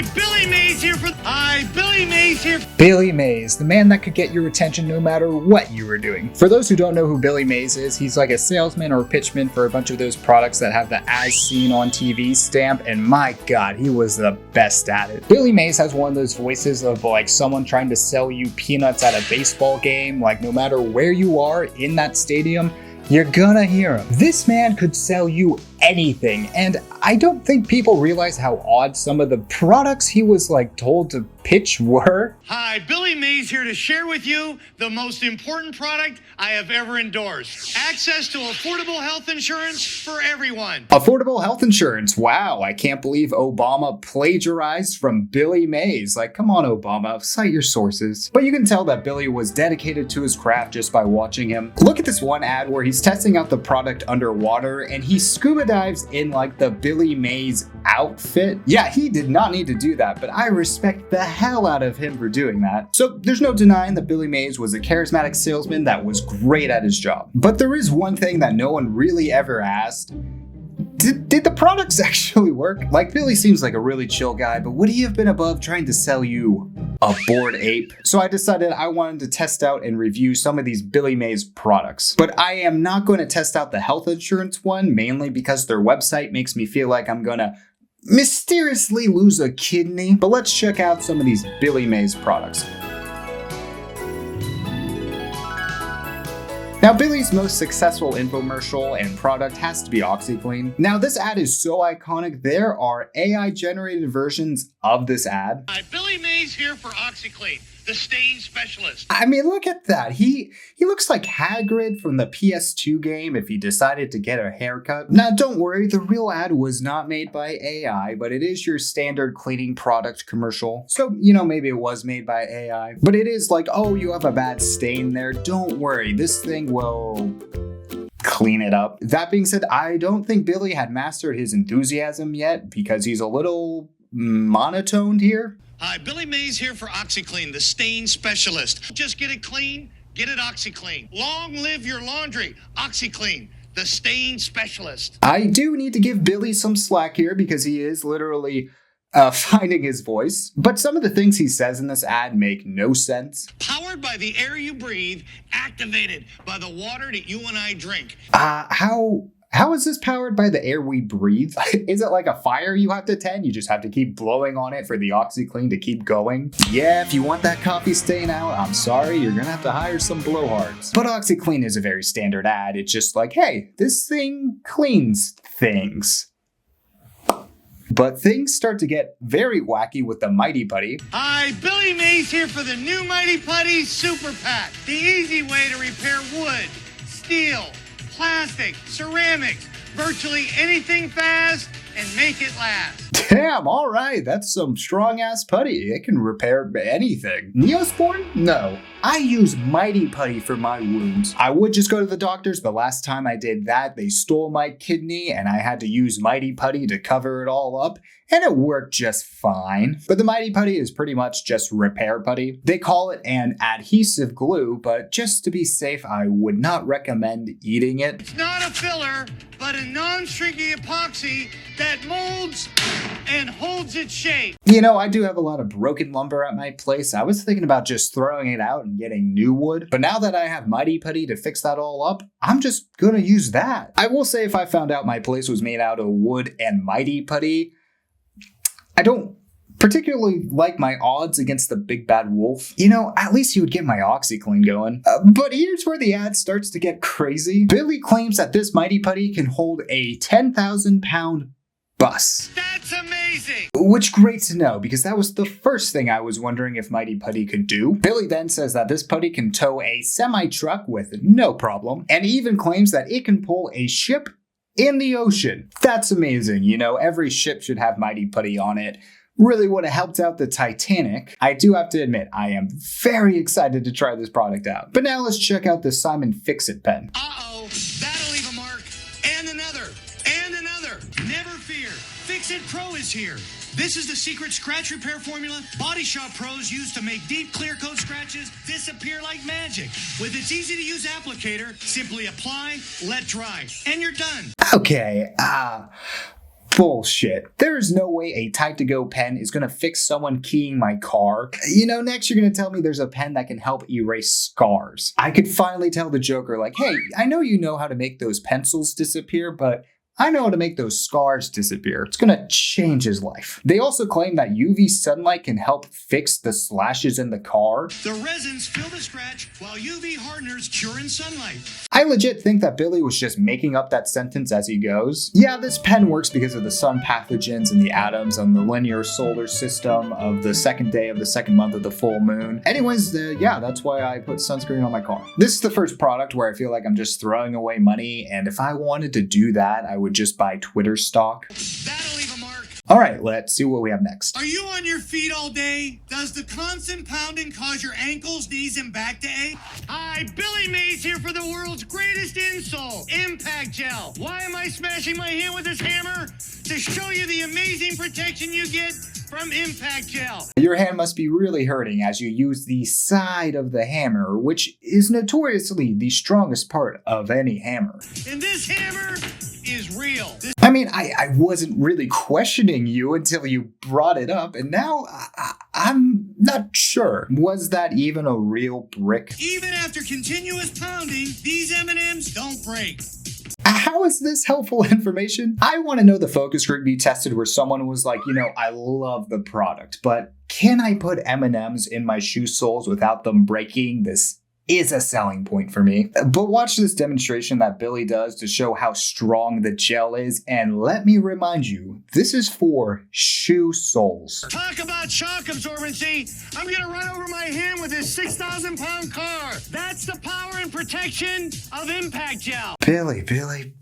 Billy Mays here. Billy Mays, the man that could get your attention no matter what you were doing. For those who don't know who Billy Mays is, he's like a salesman or pitchman for a bunch of those products that have the as seen on TV stamp, and my god, he was the best at it. Billy Mays has one of those voices of like someone trying to sell you peanuts at a baseball game. Like no matter where you are in that stadium, you're gonna hear him. This man could sell you anything, and I don't think people realize how odd some of the products he was like told to pitch were. Hi, Billy Mays here to share with you the most important product I have ever endorsed. Access to affordable health insurance for everyone. Affordable health insurance. Wow, I can't believe Obama plagiarized from Billy Mays. Like, come on, Obama, cite your sources. But you can tell that Billy was dedicated to his craft just by watching him. Look at this one ad where he's testing out the product underwater and he scuba dives in like the Billy Mays outfit. Yeah, he did not need to do that, but I respect the hell out of him for doing that. So there's no denying that Billy Mays was a charismatic salesman that was great at his job. But there is one thing that no one really ever asked. Did the products actually work? Like, Billy seems like a really chill guy, but would he have been above trying to sell you a bored ape? So I decided I wanted to test out and review some of these Billy Mays products. But I am not going to test out the health insurance one, mainly because their website makes me feel like I'm gonna mysteriously lose a kidney. But let's check out some of these Billy Mays products. Now, Billy's most successful infomercial and product has to be Oxi Clean. Now, this ad is so iconic, there are AI-generated versions of this ad. Hi, Billy Mays here for Oxi Clean, the stain specialist. I mean, look at that. He looks like Hagrid from the PS2 game if he decided to get a haircut. Now, don't worry, the real ad was not made by AI, but it is your standard cleaning product commercial. So, you know, maybe it was made by AI. But it is like, oh, you have a bad stain there. Don't worry, this thing will clean it up. That being said, I don't think Billy had mastered his enthusiasm yet because he's a little monotoned here. Hi, Billy Mays here for Oxi Clean, the stain specialist. Just get it clean, get it Oxi Clean. Long live your laundry. Oxi Clean, the stain specialist. I do need to give Billy some slack here because he is literally finding his voice. But some of the things he says in this ad make no sense. Powered by the air you breathe, activated by the water that you and I drink. How is this powered by the air we breathe? Is it like a fire you have to tend? You just have to keep blowing on it for the Oxi Clean to keep going? Yeah, if you want that coffee stain out, I'm sorry, you're gonna have to hire some blowhards. But Oxi Clean is a very standard ad. It's just like, hey, this thing cleans things. But things start to get very wacky with the Mighty Putty. Hi, Billy Mays here for the new Mighty Putty Super Pack. The easy way to repair wood, steel, plastic, ceramics, virtually anything fast and make it last. Damn, all right, that's some strong ass putty. It can repair anything. Neosporin? No. I use Mighty Putty for my wounds. I would just go to the doctors, but last time I did that, they stole my kidney and I had to use Mighty Putty to cover it all up, and it worked just fine. But the Mighty Putty is pretty much just repair putty. They call it an adhesive glue, but just to be safe, I would not recommend eating it. It's not a filler, but a non-shrinking epoxy that molds and holds its shape. You know, I do have a lot of broken lumber at my place. I was thinking about just throwing it out and getting new wood. But now that I have Mighty Putty to fix that all up, I'm just gonna use that. I will say if I found out my place was made out of wood and Mighty Putty, I don't particularly like my odds against the big bad wolf. You know, at least you would get my Oxi Clean going. But here's where the ad starts to get crazy. Billy claims that this Mighty Putty can hold a 10,000 pound bus. That's amazing! Which great to know, because that was the first thing I was wondering if Mighty Putty could do. Billy then says that this putty can tow a semi-truck with no problem, and even claims that it can pull a ship in the ocean. That's amazing. You know, every ship should have Mighty Putty on it. Really would have helped out the Titanic. I do have to admit, I am very excited to try this product out. But now let's check out the Simmons Fix It Pen. Uh-oh, that'll leave a mark. And another. And another. Never fear. Fix It Pro is here. This is the secret scratch repair formula Body Shop pros use to make deep clear coat scratches disappear like magic. With its easy to use applicator, simply apply, let dry, and you're done. Okay, Bullshit. There is no way a type-to-go pen is gonna fix someone keying my car. Next you're gonna tell me there's a pen that can help erase scars. I could finally tell the Joker, like, hey, I know you know how to make those pencils disappear, but I know how to make those scars disappear. It's gonna change his life. They also claim that UV sunlight can help fix the slashes in the car. The resins fill the scratch while UV hardeners cure in sunlight. I legit think that Billy was just making up that sentence as he goes. Yeah, this pen works because of the sun pathogens and the atoms on the linear solar system of the second day of the second month of the full moon. Anyways, yeah, that's why I put sunscreen on my car. This is the first product where I feel like I'm just throwing away money, and if I wanted to do that, I would just buy Twitter stock. That'll leave a mark. All right, let's see what we have next. Are you on your feet all day? Does the constant pounding cause your ankles, knees, and back to ache? Hi, Billy Mays here for the world's greatest insole, Impact Gel. Why am I smashing my hand with this hammer? To show you the amazing protection you get from Impact Gel. Your hand must be really hurting as you use the side of the hammer, which is notoriously the strongest part of any hammer. And this hammer is real. I mean, I wasn't really questioning you until you brought it up, and now I'm not sure. Was that even a real brick? Even after continuous pounding, these M&Ms don't break. How is this helpful information? I want to know the focus group you tested where someone was like, I love the product, but can I put M&Ms in my shoe soles without them breaking? This is a selling point for me. But watch this demonstration that Billy does to show how strong the gel is, and let me remind you, this is for shoe soles. Talk about shock absorbency. I'm gonna run over my hand with this 6,000-pound car. That's the power and protection of Impact Gel. Billy.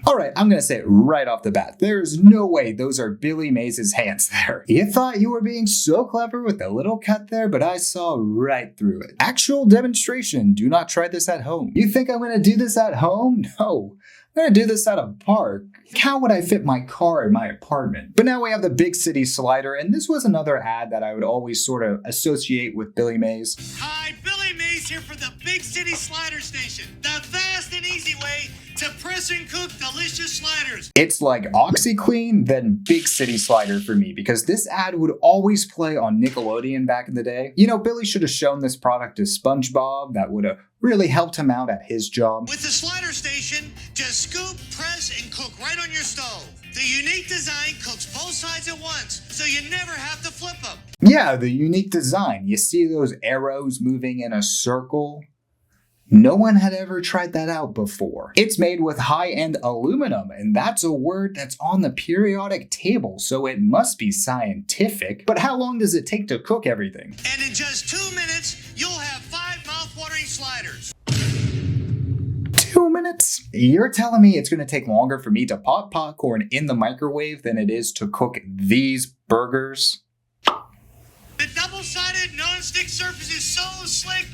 All right, I'm gonna say it right off the bat. There's no way those are Billy Mays' hands there. You thought you were being so clever with the little cut there, but I saw right through it. Actual demonstration. Do not try this at home. You think I'm gonna do this at home? No. I'm gonna do this at a park. How would I fit my car in my apartment? But now we have the big city slider, and this was another ad that I would always sort of associate with Billy Mays. Hi, Billy Mays here for the Big City Slider Station. The fast and easy way to press and cook delicious sliders. It's like Oxi Clean, then Big City Slider for me, because this ad would always play on Nickelodeon back in the day. Billy should have shown this product to SpongeBob. That would have really helped him out at his job. With the slider station, just scoop, press, and cook right on your stove. The unique design cooks both sides at once, so you never have to flip them. Yeah, the unique design. You see those arrows moving in a circle? No one had ever tried that out before. It's made with high-end aluminum, and that's a word that's on the periodic table, so it must be scientific. But how long does it take to cook everything? And in just 2 minutes, you'll have 5 mouth-watering sliders. 2 minutes? You're telling me it's gonna take longer for me to pop popcorn in the microwave than it is to cook these burgers? The double-sided non-stick surface is so slick,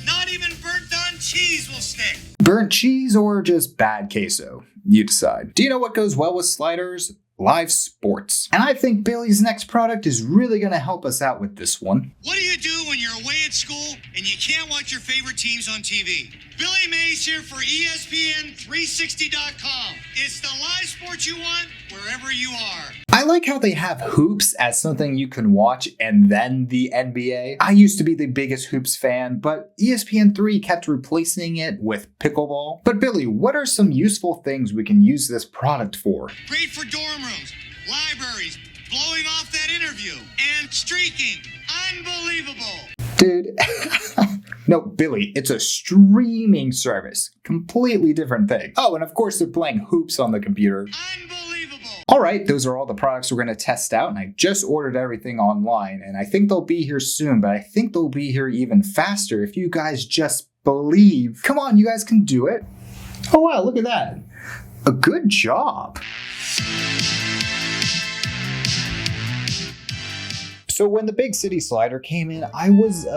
not even burnt-on cheese will stick. Burnt cheese or just bad queso? You decide. Do you know what goes well with sliders? Live sports. And I think Billy's next product is really gonna help us out with this one. What do you do when you're away at school and you can't watch your favorite teams on TV? Billy Mays here for ESPN360.com. It's the live sports you want wherever you are. I like how they have hoops as something you can watch and then the NBA. I used to be the biggest hoops fan, but ESPN3 kept replacing it with pickleball. But Billy, what are some useful things we can use this product for? Great for dorm rooms, libraries, blowing off that interview, and streaking. Unbelievable. Dude, no, Billy, it's a streaming service. Completely different thing. Oh, and of course they're playing hoops on the computer. Unbelievable. All right, those are all the products we're going to test out, and I just ordered everything online, and I think they'll be here soon, but I think they'll be here even faster if you guys just believe. Come on, you guys can do it. Oh wow, look at that. A good job. So when the big city slider came in, I was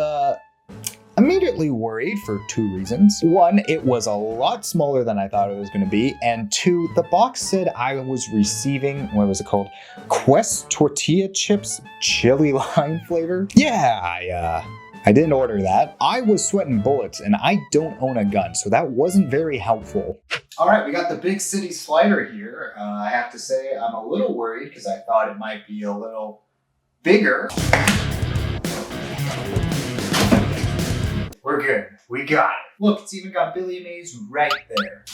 immediately worried for 2 reasons. One, it was a lot smaller than I thought it was going to be, and 2, the box said I was receiving, what was it called? Quest tortilla chips chili lime flavor. Yeah, I didn't order that. I was sweating bullets and I don't own a gun, so that wasn't very helpful. All right, we got the big city slider here. I have to say I'm a little worried because I thought it might be a little bigger. We're good. We got it. Look, it's even got Billy Mays right there.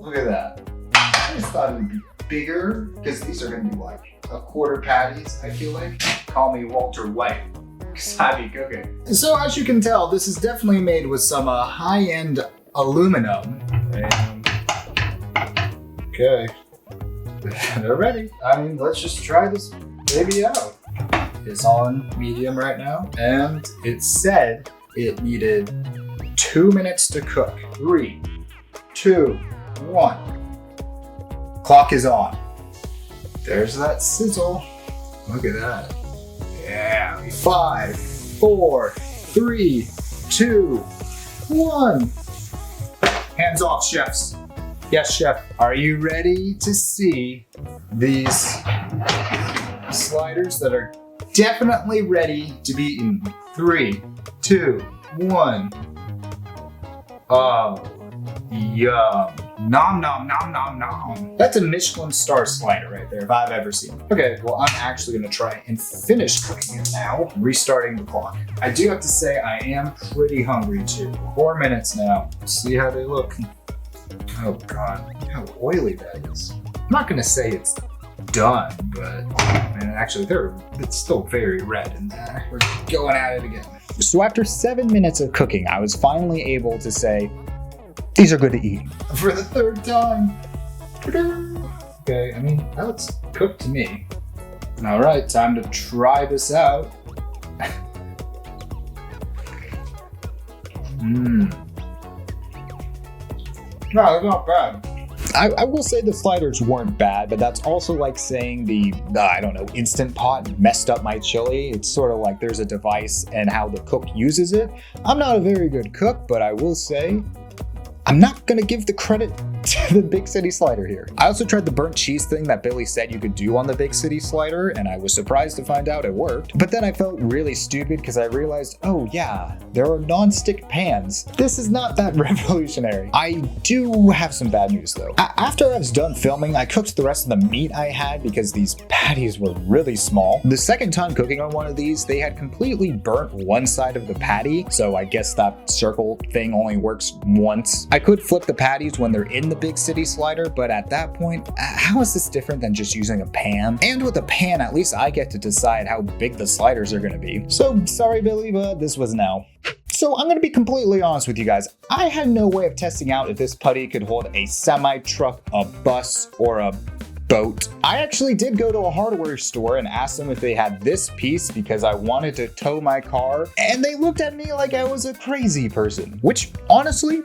Look at that. I just thought it would be bigger because these are going to be like a quarter patties, I feel like. Call me Walter White because I be cooking. So as you can tell, this is definitely made with some high-end aluminum. And okay. They're ready. I mean, let's just try this baby out. It's on medium right now, and it said it needed 2 minutes to cook. 3, 2, 1. Clock is on. There's that sizzle. Look at that. Yeah. 5, 4, 3, 2, 1. Hands off, chefs. Yes, chef. Are you ready to see these sliders that are definitely ready to be eaten? 3, 2, 1. Oh, yum. Nom nom nom nom nom. That's a Michelin star slider right there if I've ever seen it. Okay, well I'm actually gonna try and finish cooking it now. Restarting the clock. I do have to say I am pretty hungry too. 4 minutes now. See how they look. Oh God, how oily that is. I'm not gonna say it's done, but man, actually it's still very red in there. We're going at it again. So after 7 minutes of cooking, I was finally able to say, these are good to eat. For the 3rd time. Okay, I mean, that looks cooked to me. All right, time to try this out. No, it's not bad. I will say the sliders weren't bad, but that's also like saying the I don't know, Instant Pot messed up my chili. It's sort of like there's a device and how the cook uses it. I'm not a very good cook, but I will say I'm not gonna give the credit to the big city slider here. I also tried the burnt cheese thing that Billy said you could do on the big city slider, and I was surprised to find out it worked. But then I felt really stupid because I realized, oh yeah, there are non-stick pans. This is not that revolutionary. I do have some bad news though. After I was done filming, I cooked the rest of the meat I had because these patties were really small. The second time cooking on one of these, they had completely burnt one side of the patty, so I guess that circle thing only works once. I could flip the patties when they're in the big city slider, but at that point, how is this different than just using a pan? And with a pan, at least I get to decide how big the sliders are gonna be. So sorry, Billy, but this was no. So I'm gonna be completely honest with you guys. I had no way of testing out if this putty could hold a semi-truck, a bus, or a boat. I actually did go to a hardware store and ask them if they had this piece because I wanted to tow my car, and they looked at me like I was a crazy person, which honestly,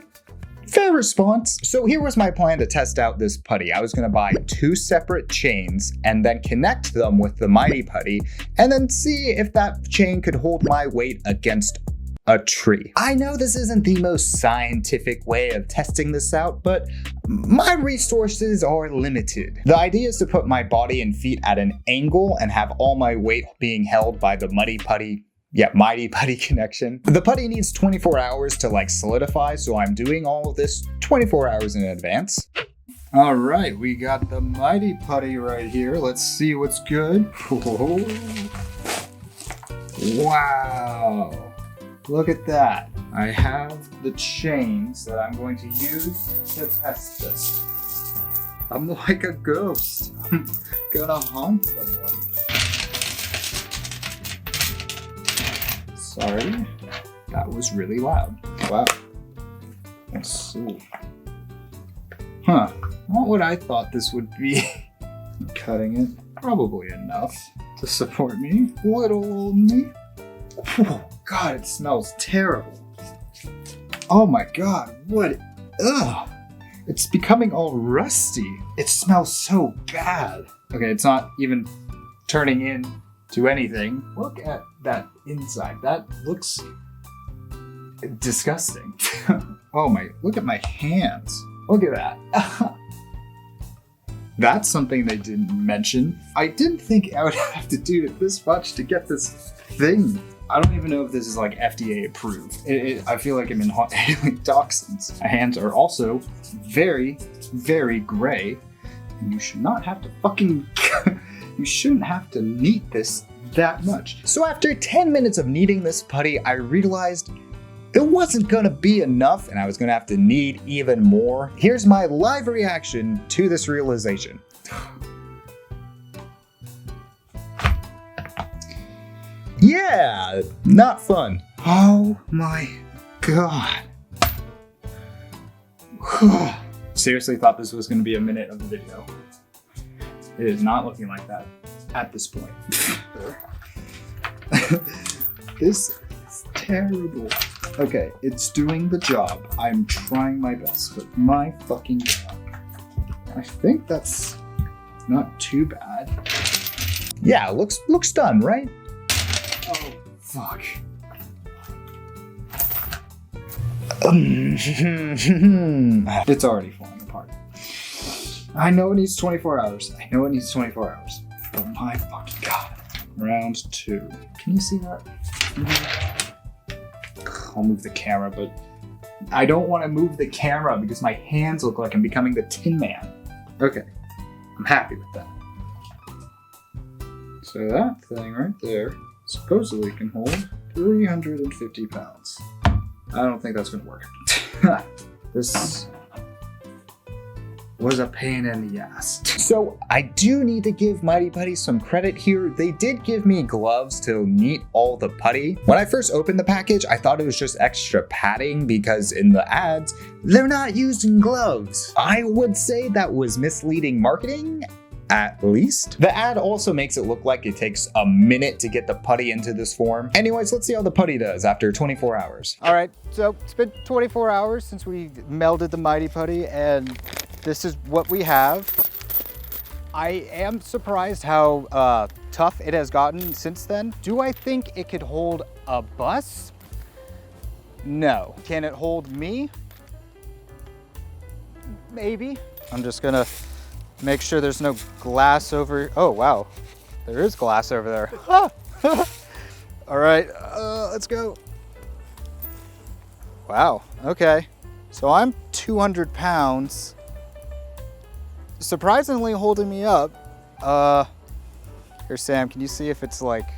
fair response. So here was my plan to test out this putty. I was gonna buy 2 separate chains and then connect them with the mighty putty and then see if that chain could hold my weight against a tree. I know this isn't the most scientific way of testing this out, but my resources are limited. The idea is to put my body and feet at an angle and have all my weight being held by the mighty putty connection. The putty needs 24 hours to like solidify, so I'm doing all of this 24 hours in advance. All right, we got the mighty putty right here. Let's see what's good. Wow, look at that. I have the chains that I'm going to use to test this. I'm like a ghost. I'm gonna haunt someone. Sorry, that was really loud. Wow. Let's see. Huh, not what I thought this would be. Cutting it, probably enough to support me. Little old me. Oh, God, it smells terrible. Oh my God, what? Ugh. It's becoming all rusty. It smells so bad. Okay, it's not even turning into anything. Look at that inside. That looks disgusting. Oh my, look at my hands. Look at that. That's something they didn't mention. I didn't think I would have to do this much to get this thing. I don't even know if this is like FDA approved. I feel like I'm inhaling toxins. My hands are also very, very gray. And you should not have to fucking, you shouldn't have to knead this that much. So after 10 minutes of kneading this putty, I realized it wasn't gonna be enough and I was gonna have to knead even more. Here's my live reaction to this realization. Yeah, not fun. Oh my God. Seriously thought this was gonna be a minute of the video. It is not looking like that at this point. This is terrible. Okay, it's doing the job. I'm trying my best, but my fucking God. I think that's not too bad. Yeah, looks done, right? Oh, fuck. It's already falling apart. I know it needs 24 hours. I know it needs 24 hours. But my fucking God. Round 2. Can you see that? I'll move the camera, but I don't want to move the camera because my hands look like I'm becoming the Tin Man. Okay, I'm happy with that. So that thing right there supposedly can hold 350 pounds. I don't think that's gonna work. This was a pain in the ass. So I do need to give Mighty Putty some credit here. They did give me gloves to knead all the putty. When I first opened the package, I thought it was just extra padding because in the ads, they're not using gloves. I would say that was misleading marketing, at least. The ad also makes it look like it takes a minute to get the putty into this form. Anyways, let's see how the putty does after 24 hours. All right, so it's been 24 hours since we melded the Mighty Putty, and this is what we have. I am surprised how tough it has gotten since then. Do I think it could hold a bus? No. Can it hold me? Maybe. I'm just gonna make sure there's no glass over. Oh, wow. There is glass over there. All right, let's go. Wow, okay. So I'm 200 pounds. Surprisingly holding me up. Here, Sam, can you see if it's like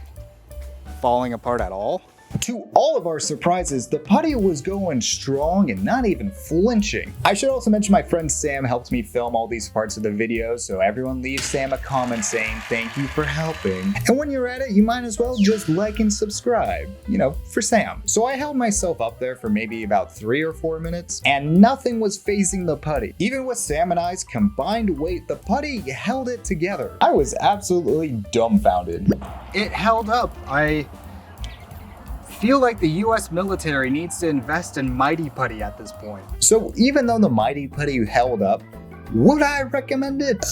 falling apart at all? To all of our surprises, the putty was going strong and not even flinching. I should also mention my friend Sam helped me film all these parts of the video, so everyone leave Sam a comment saying thank you for helping. And when you're at it, you might as well just like and subscribe, you know, for Sam. So I held myself up there for maybe about 3 or 4 minutes, and nothing was phasing the putty. Even with Sam and I's combined weight, the putty held it together. I was absolutely dumbfounded. It held up. I feel like the US military needs to invest in Mighty Putty at this point. So even though the Mighty Putty held up, would I recommend it?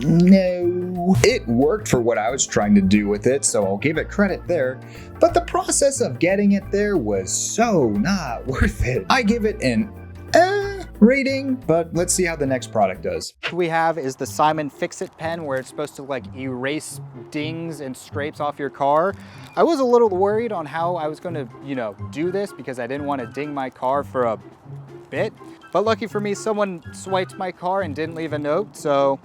No. It worked for what I was trying to do with it, so I'll give it credit there. But the process of getting it there was so not worth it. I give it an rating, but let's see how the next product does. What we have is the Simmons Fix It Pen, where it's supposed to like erase dings and scrapes off your car. I was a little worried on how I was gonna, do this because I didn't want to ding my car for a bit. But lucky for me, someone swiped my car and didn't leave a note, so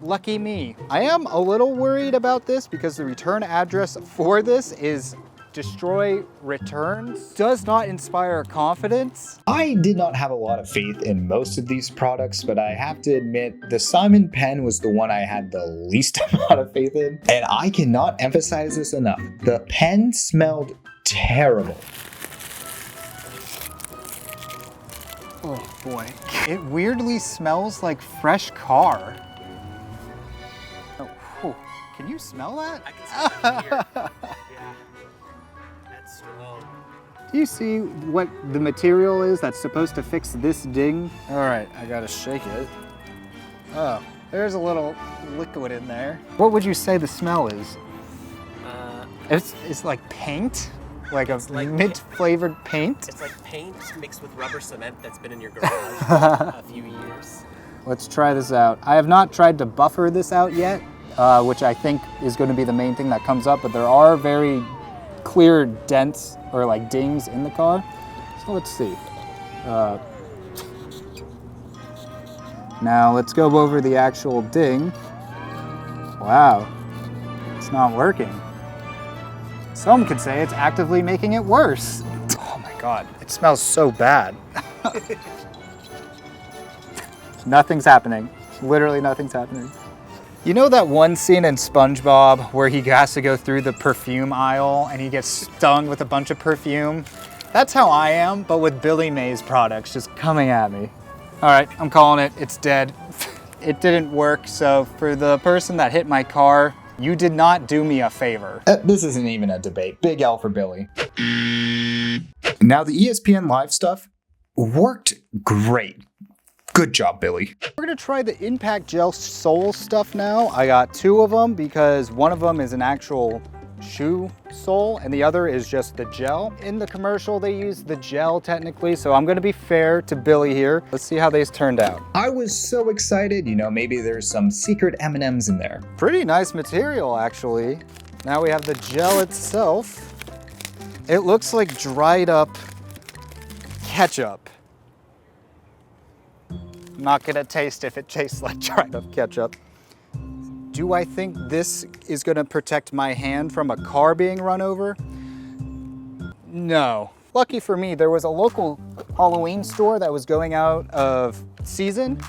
lucky me. I am a little worried about this because the return address for this is destroy returns. Does not inspire confidence. I did not have a lot of faith in most of these products, but I have to admit the Simmons pen was the one I had the least amount of faith in. And I cannot emphasize this enough. The pen smelled terrible. Oh boy. It weirdly smells like fresh car. Oh, whew. Can you smell that? I can smell it here. Yeah. That's strong. Do you see what the material is that's supposed to fix this ding? All right, I gotta shake it. Oh, there's a little liquid in there. What would you say the smell is? It's like paint? Like a It's like mint-flavored paint? It's like paint mixed with rubber cement that's been in your garage for a few years. Let's try this out. I have not tried to buffer this out yet, which I think is going to be the main thing that comes up, but there are very clear dents or like dings in the car. So let's see. Now let's go over the actual ding. Wow, it's not working. Some could say it's actively making it worse. Oh my God, it smells so bad. Nothing's happening. Literally nothing's happening. You know that one scene in SpongeBob where he has to go through the perfume aisle and he gets stung with a bunch of perfume? That's how I am, but with Billy Mays products just coming at me. All right, I'm calling it. It's dead. It didn't work, so for the person that hit my car, you did not do me a favor. This isn't even a debate. Big L for Billy. Now the ESPN Live stuff worked great. Good job, Billy. We're gonna try the impact gel sole stuff now. I got 2 of them because one of them is an actual shoe sole and the other is just the gel. In the commercial, they use the gel technically, so I'm gonna be fair to Billy here. Let's see how these turned out. I was so excited, you know, maybe there's some secret M&Ms in there. Pretty nice material, actually. Now we have the gel itself. It looks like dried up ketchup. Not gonna taste if it tastes like dried up ketchup. Do I think this is gonna protect my hand from a car being run over? No. Lucky for me, there was a local Halloween store that was going out of season,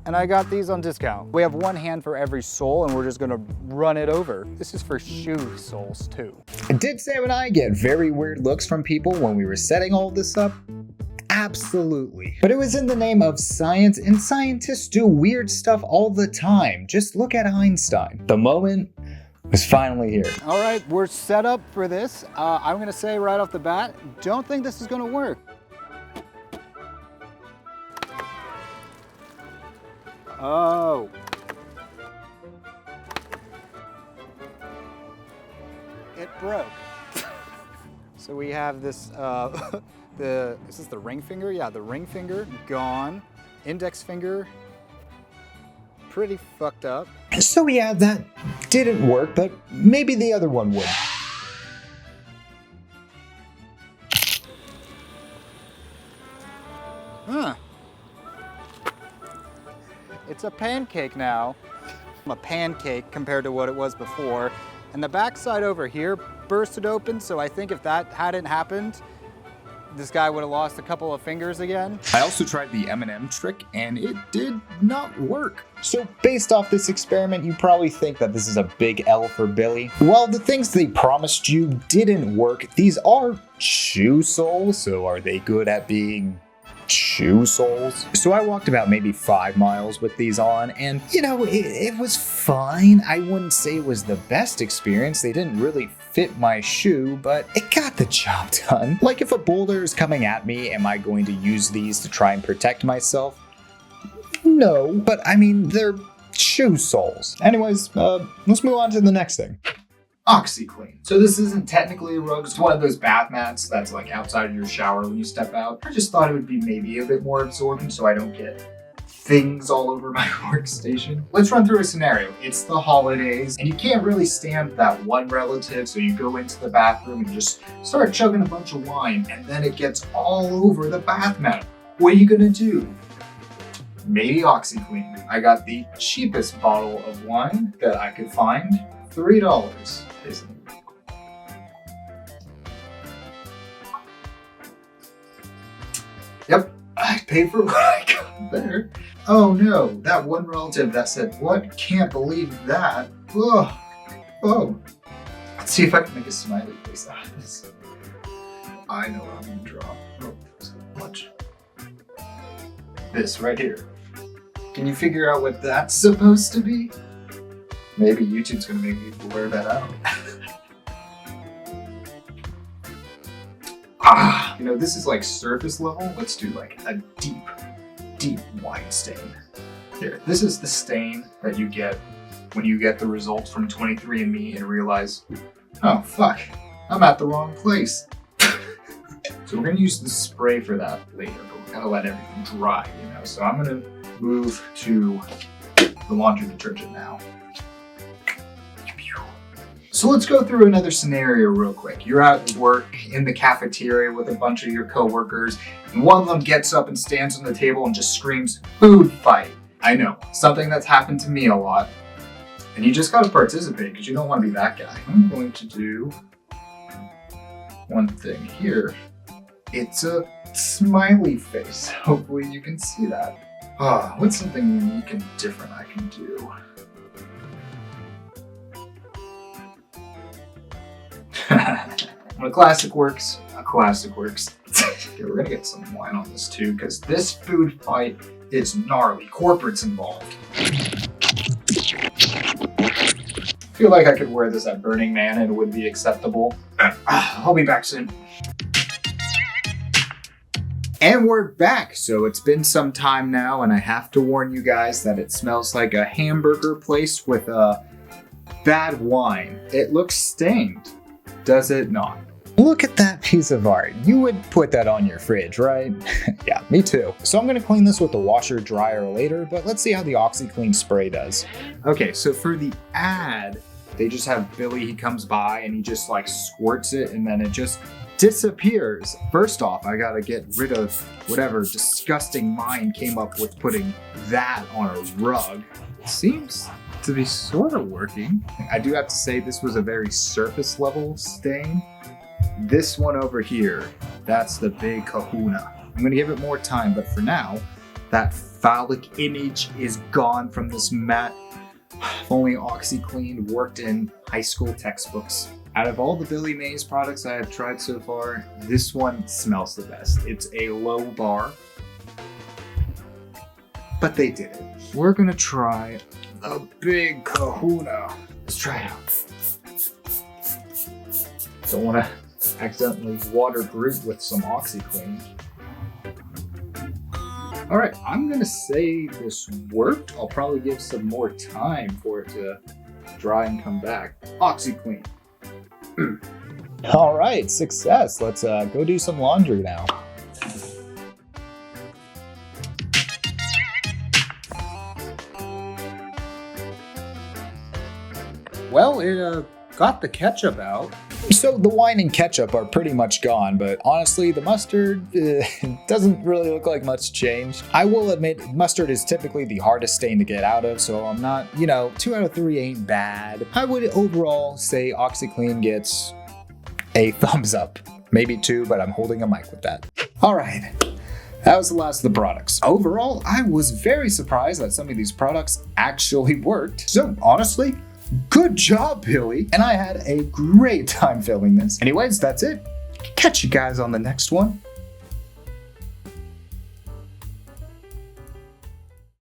and I got these on discount. We have 1 hand for every sole, and we're just gonna run it over. This is for shoe soles too. Did Sam and I get very weird looks from people when we were setting all this up? Absolutely. But it was in the name of science, and scientists do weird stuff all the time. Just look at Einstein. The moment was finally here. All right, we're set up for this. I'm gonna say right off the bat, don't think this is gonna work. Oh. It broke. So we have this, is this the ring finger? Yeah, the ring finger gone. Index finger, pretty fucked up. So yeah, that didn't work, but maybe the other one would. Huh. It's a pancake now. A pancake compared to what it was before. And the backside over here bursted open, so I think if that hadn't happened, this guy would have lost a couple of fingers again. I also tried the M&M trick, and it did not work. So based off this experiment, you probably think that this is a big L for Billy. Well, the things they promised you didn't work. These are shoe soles, so are they good at being shoe soles? So I walked about maybe 5 miles with these on, and you know, it was fine. I wouldn't say it was the best experience. They didn't really fit my shoe, but it got the job done. Like if a boulder is coming at me, am I going to use these to try and protect myself? No, but I mean, they're shoe soles. Anyways, let's move on to the next thing. Oxi Clean. So this isn't technically a rug, it's one of those bath mats that's like outside of your shower when you step out. I just thought it would be maybe a bit more absorbent so I don't get things all over my workstation. Let's run through a scenario. It's the holidays and you can't really stand that one relative, so you go into the bathroom and just start chugging a bunch of wine and then it gets all over the bath mat. What are you gonna do? Maybe Oxi Clean. I got the cheapest bottle of wine that I could find. $3. Yep, I paid for what I got there. Oh no, that one relative that said, "What? Can't believe that." Oh, oh. Let's see if I can make a smiley face out of this. I know what I'm gonna draw. Oh, watch. This right here. Can you figure out what that's supposed to be? Maybe YouTube's gonna make me blur that out. You know, this is like surface level. Let's do like a deep, deep wine stain. Here, this is the stain that you get when you get the results from 23andMe and realize, oh fuck, I'm at the wrong place. So we're gonna use the spray for that later, but we're gonna let everything dry, you know? So I'm gonna move to the laundry detergent now. So let's go through another scenario real quick. You're at work in the cafeteria with a bunch of your coworkers, and one of them gets up and stands on the table and just screams, "Food fight." I know, something that's happened to me a lot. And you just gotta participate because you don't want to be that guy. I'm going to do one thing here. It's a smiley face. Hopefully you can see that. What's something unique and different I can do? When a classic works, a classic works. Okay, we're gonna get some wine on this too, because this food fight is gnarly. Corporate's involved. I feel like I could wear this at Burning Man and it would be acceptable. I'll be back soon. And we're back. So it's been some time now, and I have to warn you guys that it smells like a hamburger place with a bad wine. It looks stained. Does it not? Look at that piece of art. You would put that on your fridge, right? Yeah, me too. So I'm gonna clean this with the washer dryer later, but let's see how the Oxi Clean spray does. Okay, so for the ad, they just have Billy, he comes by and he just like squirts it and then it just disappears. First off, I gotta get rid of whatever disgusting mind came up with putting that on a rug. It seems to be sort of working. I do have to say this was a very surface level stain. This one over here, that's the big kahuna. I'm gonna give it more time, but for now, that phallic image is gone from this mat. If only Oxi Clean worked in high school textbooks. Out of all the Billy Mays products I have tried so far, this one smells the best. It's a low bar, but they did it. We're gonna try the big kahuna. Let's try it out. Don't wanna accidentally water Groot with some Oxi Clean. All right, I'm gonna say this worked. I'll probably give some more time for it to dry and come back. Oxi Clean. All right, success. Let's go do some laundry now. Well, it got the ketchup out. So the wine and ketchup are pretty much gone, but honestly, the mustard doesn't really look like much changed. I will admit, mustard is typically the hardest stain to get out of, so I'm not, 2 out of 3 ain't bad. I would overall say Oxi Clean gets a thumbs up. Maybe 2, but I'm holding a mic with that. All right. That was the last of the products. Overall, I was very surprised that some of these products actually worked. So honestly, good job, Billy. And I had a great time filming this. Anyways, that's it. Catch you guys on the next one.